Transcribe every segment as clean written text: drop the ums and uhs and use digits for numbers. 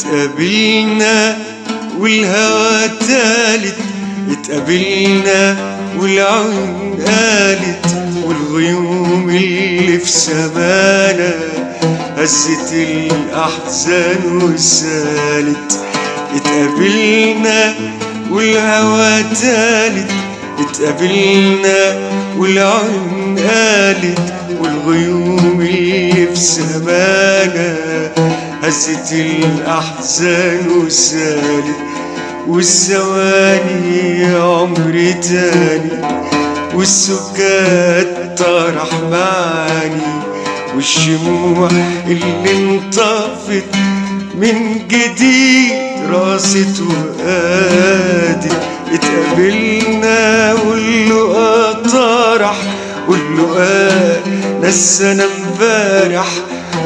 اتقابلنا والهوى تالت، اتقابلنا والعيون قالت، والغيوم اللي في سمانا هزت الأحزان وسالت. اتقابلنا والهوى تالت، اتقابلنا والعيون قالت، والغيوم اللي في سمانا هزت الأحزان وسالت. والثواني عمري تاني، والسكات طرح معاني، والشموع اللي انطفت من جديد راست وقادت. اتقابلنا واللقا طرح، واللقا نسانا امبارح،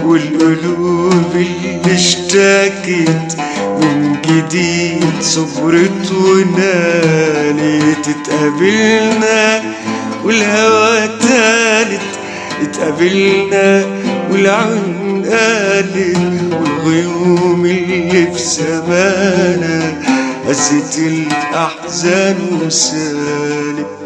والقلوب اللي اشتكت من جديد صبرت ونالت. اتقابلنا والهوى تالت، اتقابلنا والعيون قالت، والغيوم اللي في سمانا هزت الأحزان وسالت.